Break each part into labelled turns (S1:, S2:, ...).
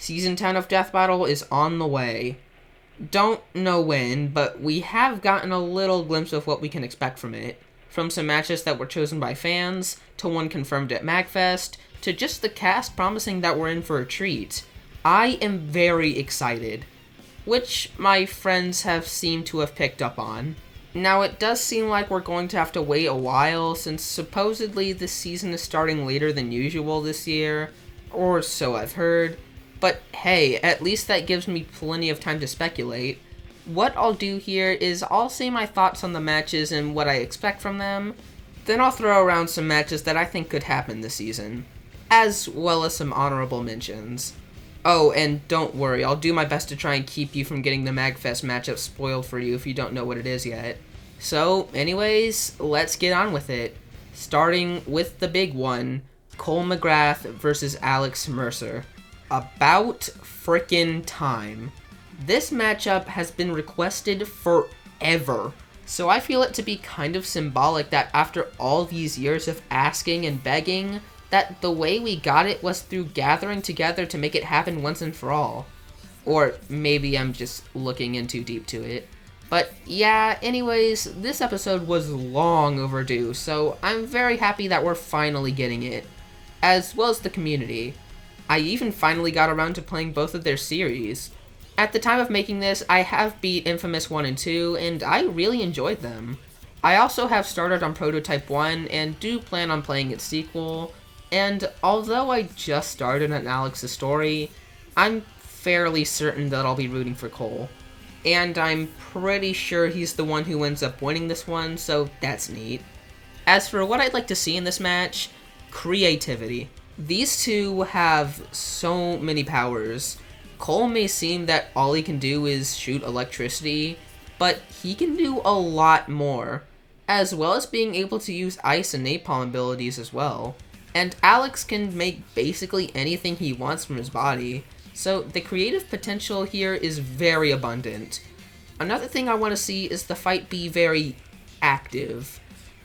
S1: Season 10 of Death Battle is on the way. Don't know when, but we have gotten a little glimpse of what we can expect from it. From some matches that were chosen by fans, to one confirmed at MagFest, to just the cast promising that we're in for a treat. I am very excited, which my friends have seemed to have picked up on. Now, it does seem like we're going to have to wait a while, since supposedly this season is starting later than usual this year, or so I've heard. But hey, at least that gives me plenty of time to speculate. What I'll do here is I'll say my thoughts on the matches and what I expect from them, then I'll throw around some matches that I think could happen this season, as well as some honorable mentions. Oh, and don't worry, I'll do my best to try and keep you from getting the MagFest matchup spoiled for you if you don't know what it is yet. So, anyways, let's get on with it. Starting with the big one, Cole McGrath versus Alex Mercer. About frickin' time. This matchup has been requested forever, so I feel it to be kind of symbolic that after all these years of asking and begging, that the way we got it was through gathering together to make it happen once and for all. Or maybe I'm just looking in too deep to it. But yeah, anyways, this episode was long overdue, so I'm very happy that we're finally getting it, as well as the community. I even finally got around to playing both of their series. At the time of making this, I have beat Infamous 1 and 2, and I really enjoyed them. I also have started on Prototype 1, and do plan on playing its sequel, and although I just started on Alex's story, I'm fairly certain that I'll be rooting for Cole. And I'm pretty sure he's the one who ends up winning this one, so that's neat. As for what I'd like to see in this match, creativity. These two have so many powers. Cole may seem that all he can do is shoot electricity, but he can do a lot more, as well as being able to use ice and napalm abilities as well. And Alex can make basically anything he wants from his body, so the creative potential here is very abundant. Another thing I want to see is the fight be very active.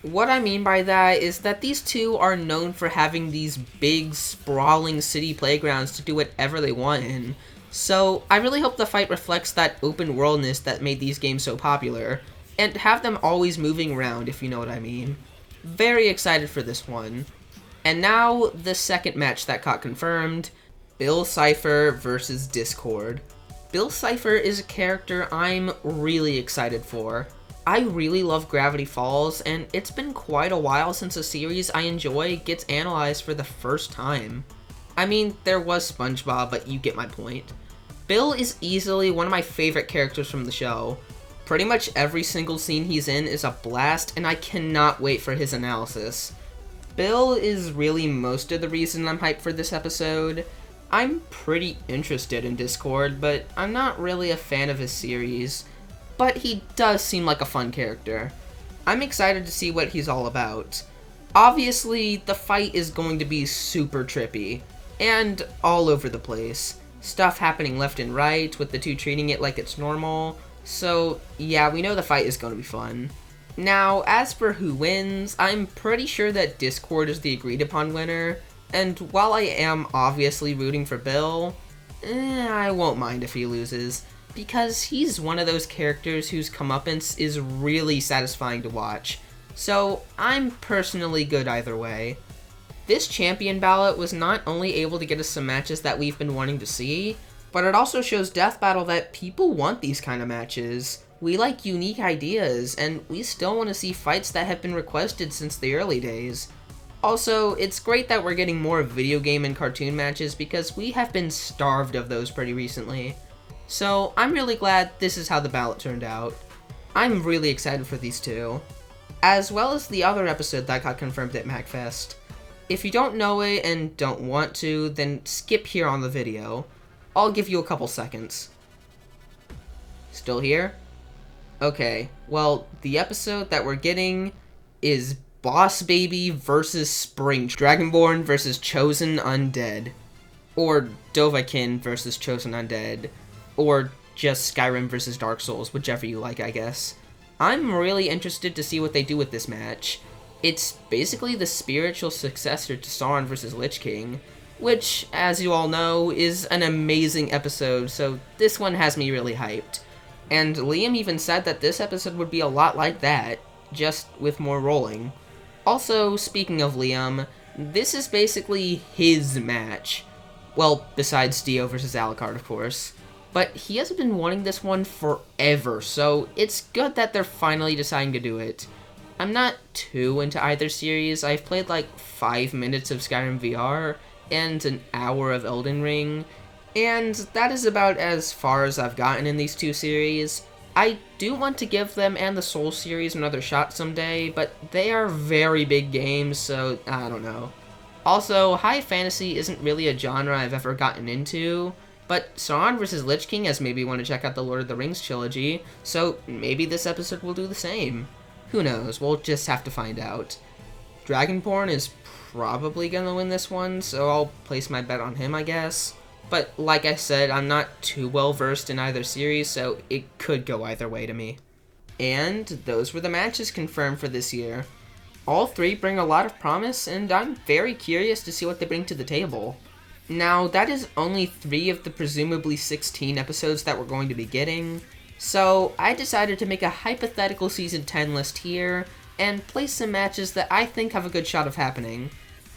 S1: What I mean by that is that these two are known for having these big, sprawling city playgrounds to do whatever they want in, so I really hope the fight reflects that open worldness that made these games so popular, and have them always moving around, if you know what I mean. Very excited for this one. And now, the second match that got confirmed, Bill Cipher versus Discord. Bill Cipher is a character I'm really excited for. I really love Gravity Falls, and it's been quite a while since a series I enjoy gets analyzed for the first time. I mean, there was SpongeBob, but you get my point. Bill is easily one of my favorite characters from the show. Pretty much every single scene he's in is a blast, and I cannot wait for his analysis. Bill is really most of the reason I'm hyped for this episode. I'm pretty interested in Discord, but I'm not really a fan of his series. But he does seem like a fun character. I'm excited to see what he's all about. Obviously, the fight is going to be super trippy, and all over the place. Stuff happening left and right, with the two treating it like it's normal. So, yeah, we know the fight is going to be fun. Now, as for who wins, I'm pretty sure that Discord is the agreed upon winner, and while I am obviously rooting for Bill, I won't mind if he loses, because he's one of those characters whose comeuppance is really satisfying to watch, so I'm personally good either way. This champion ballot was not only able to get us some matches that we've been wanting to see, but it also shows Death Battle that people want these kind of matches. We like unique ideas, and we still want to see fights that have been requested since the early days. Also, it's great that we're getting more video game and cartoon matches because we have been starved of those pretty recently. So, I'm really glad this is how the ballot turned out. I'm really excited for these two, as well as the other episode that got confirmed at MagFest. If you don't know it and don't want to, then skip here on the video. I'll give you a couple seconds. Still here? Okay, well, the episode that we're getting is Boss Baby versus Spring, Dragonborn versus Chosen Undead, or Dovahkiin versus Chosen Undead, or just Skyrim versus Dark Souls, whichever you like, I guess. I'm really interested to see what they do with this match. It's basically the spiritual successor to Sauron versus Lich King, which, as you all know, is an amazing episode, so this one has me really hyped. And Liam even said that this episode would be a lot like that, just with more rolling. Also, speaking of Liam, this is basically his match. Well, besides Dio versus Alucard, of course. But he has been wanting this one forever, so it's good that they're finally deciding to do it. I'm not too into either series. I've played like 5 minutes of Skyrim VR and an hour of Elden Ring, and that is about as far as I've gotten in these two series. I do want to give them and the Soul series another shot someday, but they are very big games, so I don't know. Also, high fantasy isn't really a genre I've ever gotten into, but Sauron vs. Lich King has made me want to check out the Lord of the Rings trilogy, so maybe this episode will do the same. Who knows, we'll just have to find out. Dragonborn is probably gonna win this one, so I'll place my bet on him, I guess. But like I said, I'm not too well versed in either series, so it could go either way to me. And those were the matches confirmed for this year. All three bring a lot of promise, and I'm very curious to see what they bring to the table. Now, that is only 3 of the presumably 16 episodes that we're going to be getting, so I decided to make a hypothetical Season 10 list here, and place some matches that I think have a good shot of happening.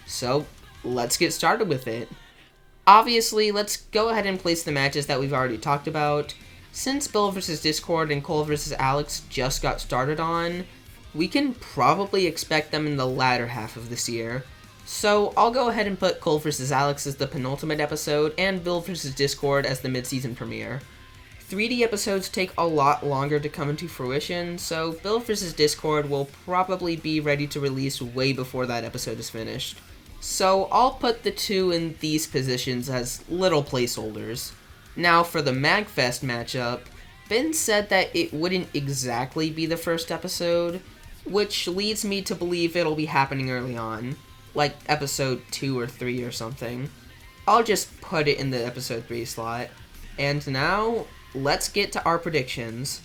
S1: So, let's get started with it. Obviously, let's go ahead and place the matches that we've already talked about. Since Bill vs. Discord and Cole vs. Alex just got started on, we can probably expect them in the latter half of this year. So I'll go ahead and put Cole vs. Alex as the penultimate episode and Bill vs. Discord as the mid-season premiere. 3D episodes take a lot longer to come into fruition, so Bill vs. Discord will probably be ready to release way before that episode is finished. So I'll put the two in these positions as little placeholders. Now for the MagFest matchup, Ben said that it wouldn't exactly be the first episode, which leads me to believe it'll be happening early on, like episode 2 or 3 or something. I'll just put it in the episode 3 slot. And now, let's get to our predictions.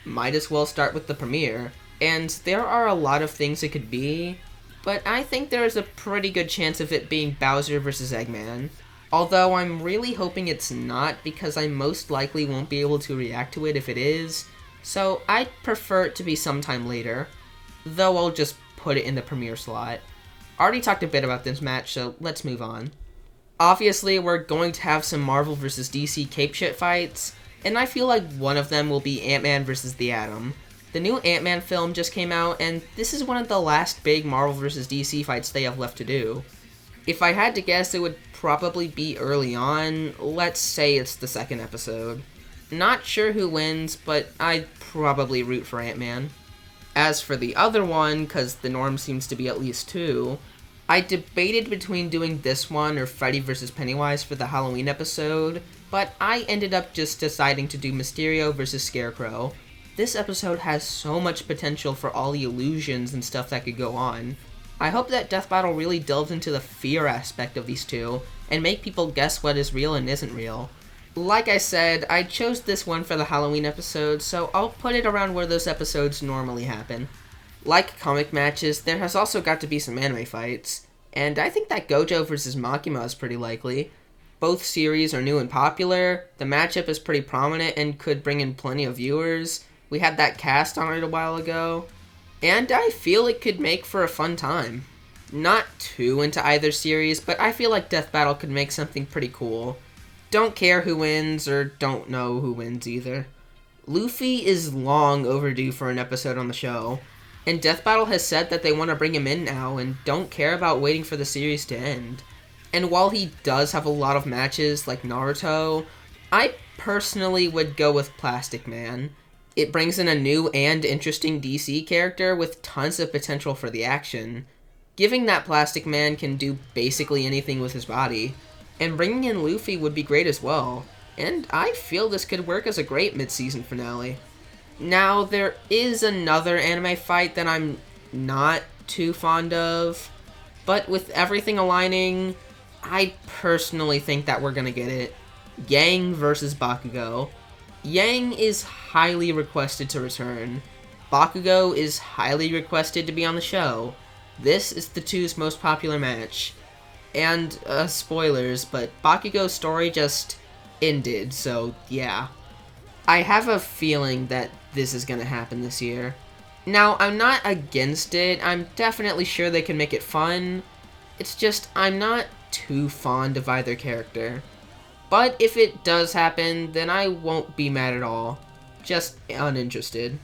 S1: Might as well start with the premiere, and there are a lot of things it could be, but I think there is a pretty good chance of it being Bowser vs. Eggman. Although I'm really hoping it's not, because I most likely won't be able to react to it if it is, so I'd prefer it to be sometime later, though I'll just put it in the premiere slot. Already talked a bit about this match, so let's move on. Obviously, we're going to have some Marvel vs. DC cape shit fights, and I feel like one of them will be Ant-Man vs. the Atom. The new Ant-Man film just came out, and this is one of the last big Marvel vs. DC fights they have left to do. If I had to guess, it would probably be early on. Let's say it's the second episode. Not sure who wins, but I'd probably root for Ant-Man. As for the other one, because the norm seems to be at least 2, I debated between doing this one or Freddy vs. Pennywise for the Halloween episode, but I ended up just deciding to do Mysterio vs. Scarecrow. This episode has so much potential for all the illusions and stuff that could go on. I hope that Death Battle really delves into the fear aspect of these two, and make people guess what is real and isn't real. Like I said, I chose this one for the Halloween episode, so I'll put it around where those episodes normally happen. Like comic matches, there has also got to be some anime fights, and I think that Gojo vs. Makima is pretty likely. Both series are new and popular, the matchup is pretty prominent and could bring in plenty of viewers. We had that cast on it a while ago, and I feel it could make for a fun time. Not too into either series, but I feel like Death Battle could make something pretty cool. Don't care who wins, or don't know who wins either. Luffy is long overdue for an episode on the show, and Death Battle has said that they want to bring him in now and don't care about waiting for the series to end. And while he does have a lot of matches like Naruto, I personally would go with Plastic Man. It brings in a new and interesting DC character with tons of potential for the action. Giving that Plastic Man can do basically anything with his body, and bringing in Luffy would be great as well, and I feel this could work as a great mid-season finale. Now, there is another anime fight that I'm not too fond of, but with everything aligning, I personally think that we're gonna get it. Yang versus Bakugo. Yang is highly requested to return. Bakugo is highly requested to be on the show. This is the two's most popular match. And, spoilers, but Bakugo's story just ended, so yeah. I have a feeling that this is gonna happen this year. Now, I'm not against it. I'm definitely sure they can make it fun. It's just, I'm not too fond of either character. But if it does happen, then I won't be mad at all. Just uninterested.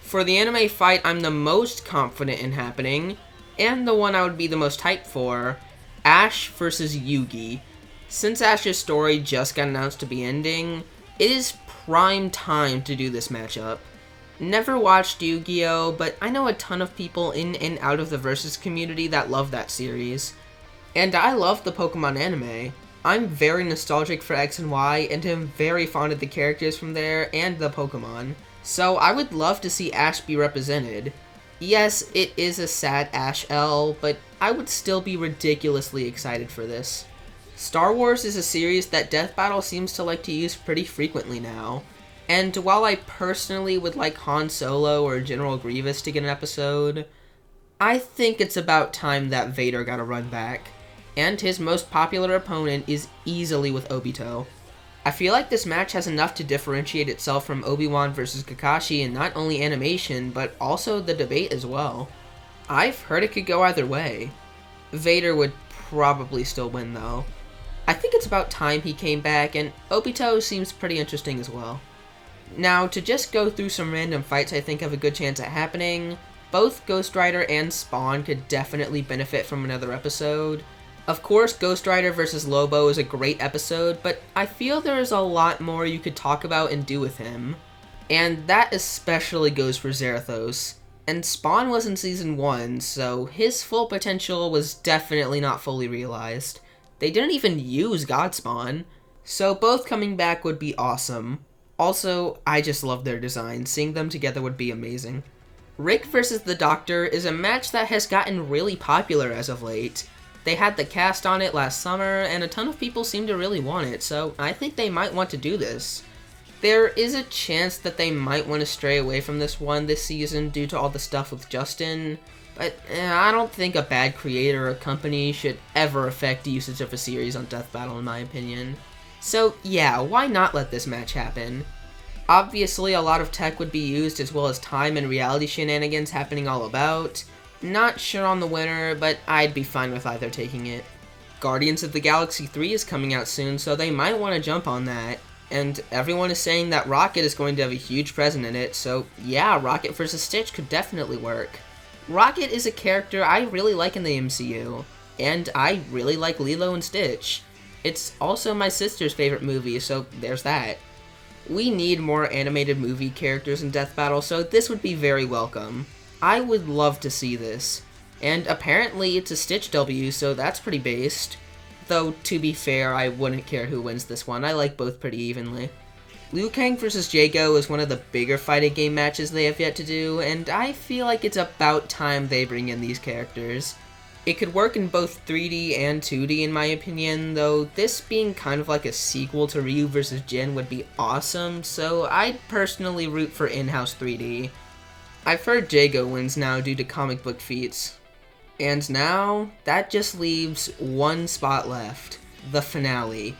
S1: For the anime fight I'm the most confident in happening, and the one I would be the most hyped for, Ash vs. Yugi. Since Ash's story just got announced to be ending, it is prime time to do this matchup. Never watched Yu-Gi-Oh!, but I know a ton of people in and out of the Versus community that love that series. And I love the Pokemon anime. I'm very nostalgic for X and Y, and am very fond of the characters from there and the Pokemon. So I would love to see Ash be represented. Yes, it is a sad Ash L, but I would still be ridiculously excited for this. Star Wars is a series that Death Battle seems to like to use pretty frequently now. And while I personally would like Han Solo or General Grievous to get an episode, I think it's about time that Vader got a run back. And his most popular opponent is easily with Obito. I feel like this match has enough to differentiate itself from Obi-Wan vs. Kakashi in not only animation, but also the debate as well. I've heard it could go either way. Vader would probably still win though. I think it's about time he came back, and Obito seems pretty interesting as well. Now, to just go through some random fights I think have a good chance at happening, both Ghost Rider and Spawn could definitely benefit from another episode. Of course, Ghost Rider vs. Lobo is a great episode, but I feel there is a lot more you could talk about and do with him. And that especially goes for Zarathos. And Spawn was in Season 1, so his full potential was definitely not fully realized. They didn't even use Godspawn, so both coming back would be awesome. Also, I just love their design. Seeing them together would be amazing. Rick vs. the Doctor is a match that has gotten really popular as of late. They had the cast on it last summer, and a ton of people seem to really want it, so I think they might want to do this. There is a chance that they might want to stray away from this one this season due to all the stuff with Justin, but I don't think a bad creator or company should ever affect the usage of a series on Death Battle in my opinion. So yeah, why not let this match happen? Obviously a lot of tech would be used as well as time and reality shenanigans happening all about. Not sure on the winner, but I'd be fine with either taking it. Guardians of the Galaxy 3 is coming out soon, so they might want to jump on that. And everyone is saying that Rocket is going to have a huge presence in it, so yeah, Rocket vs. Stitch could definitely work. Rocket is a character I really like in the MCU, and I really like Lilo and Stitch. It's also my sister's favorite movie, so there's that. We need more animated movie characters in Death Battle, so this would be very welcome. I would love to see this. And apparently it's a Stitch W, so that's pretty based. Though, to be fair, I wouldn't care who wins this one. I like both pretty evenly. Liu Kang vs. Jago is one of the bigger fighting game matches they have yet to do, and I feel like it's about time they bring in these characters. It could work in both 3D and 2D in my opinion, though this being kind of like a sequel to Ryu vs. Jin would be awesome, so I'd personally root for in-house 3D. I've heard Jago wins now due to comic book feats. And now, that just leaves one spot left, the finale.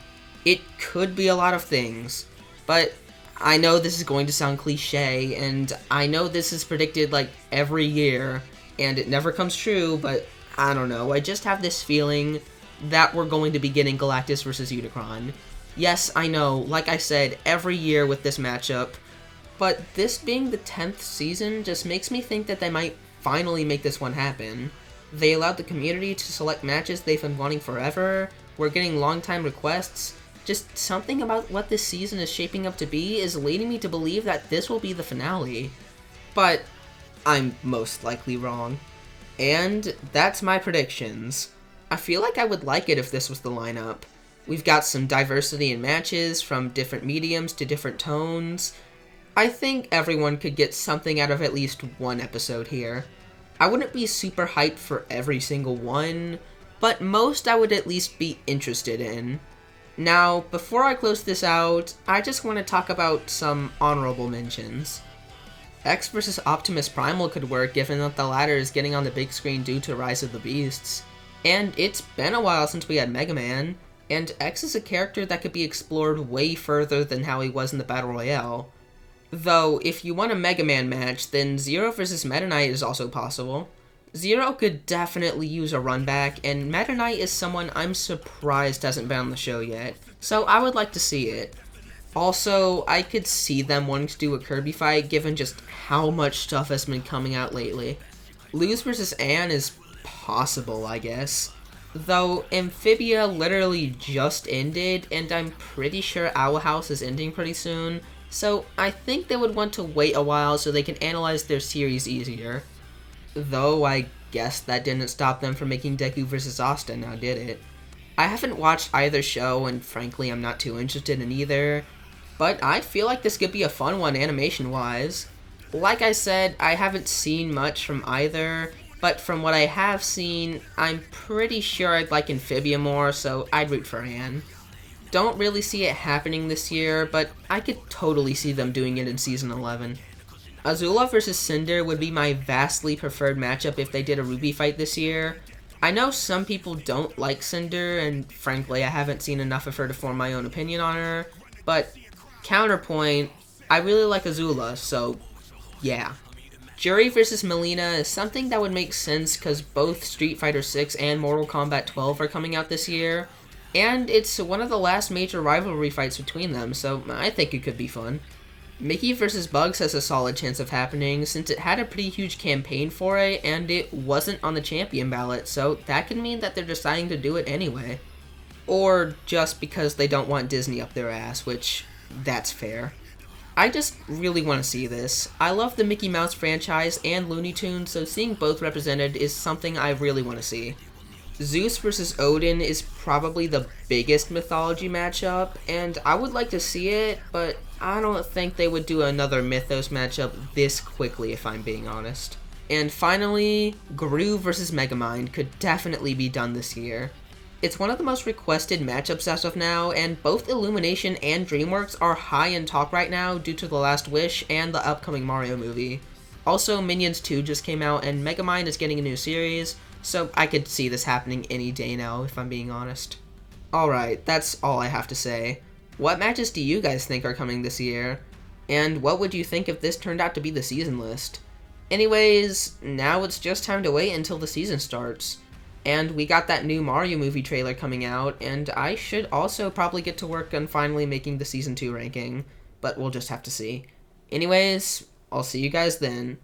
S1: It could be a lot of things, but I know this is going to sound cliche, and I know this is predicted like every year, and it never comes true, but I don't know, I just have this feeling that we're going to be getting Galactus vs. Unicron. Yes, I know, like I said, every year with this matchup, but this being the 10th season just makes me think that they might finally make this one happen. They allowed the community to select matches they've been wanting forever, we're getting long-time requests. Just something about what this season is shaping up to be is leading me to believe that this will be the finale. But I'm most likely wrong. And that's my predictions. I feel like I would like it if this was the lineup. We've got some diversity in matches, from different mediums to different tones. I think everyone could get something out of at least one episode here. I wouldn't be super hyped for every single one, but most I would at least be interested in. Now, before I close this out, I just want to talk about some honorable mentions. X vs. Optimus Primal could work given that the latter is getting on the big screen due to Rise of the Beasts. And it's been a while since we had Mega Man, and X is a character that could be explored way further than how he was in the Battle Royale. Though, if you want a Mega Man match, then Zero vs. Meta Knight is also possible. Zero could definitely use a run back, and Meta Knight is someone I'm surprised hasn't been on the show yet, so I would like to see it. Also, I could see them wanting to do a Kirby fight given just how much stuff has been coming out lately. Luz vs. Ann is possible, I guess. Though Amphibia literally just ended, and I'm pretty sure Owl House is ending pretty soon, so I think they would want to wait a while so they can analyze their series easier. Though I guess that didn't stop them from making Deku vs. Austin, now did it? I haven't watched either show, and frankly I'm not too interested in either, but I feel like this could be a fun one animation-wise. Like I said, I haven't seen much from either, but from what I have seen, I'm pretty sure I'd like Amphibia more, so I'd root for Ann. Don't really see it happening this year, but I could totally see them doing it in Season 11. Azula vs. Cinder would be my vastly preferred matchup if they did a Ruby fight this year. I know some people don't like Cinder, and frankly I haven't seen enough of her to form my own opinion on her, but counterpoint, I really like Azula, so yeah. Juri vs. Melina is something that would make sense because both Street Fighter 6 and Mortal Kombat 12 are coming out this year, and it's one of the last major rivalry fights between them, so I think it could be fun. Mickey vs. Bugs has a solid chance of happening since it had a pretty huge campaign for it and it wasn't on the champion ballot, so that could mean that they're deciding to do it anyway. Or just because they don't want Disney up their ass, which, that's fair. I just really want to see this. I love the Mickey Mouse franchise and Looney Tunes, so seeing both represented is something I really want to see. Zeus vs. Odin is probably the biggest mythology matchup, and I would like to see it, but I don't think they would do another Mythos matchup this quickly, if I'm being honest. And finally, Gru vs. Megamind could definitely be done this year. It's one of the most requested matchups as of now, and both Illumination and DreamWorks are high in talk right now due to The Last Wish and the upcoming Mario movie. Also, Minions 2 just came out, and Megamind is getting a new series, so I could see this happening any day now, if I'm being honest. Alright, that's all I have to say. What matches do you guys think are coming this year? And what would you think if this turned out to be the season list? Anyways, now it's just time to wait until the season starts. And we got that new Mario movie trailer coming out, and I should also probably get to work on finally making the Season 2 ranking, but we'll just have to see. Anyways, I'll see you guys then.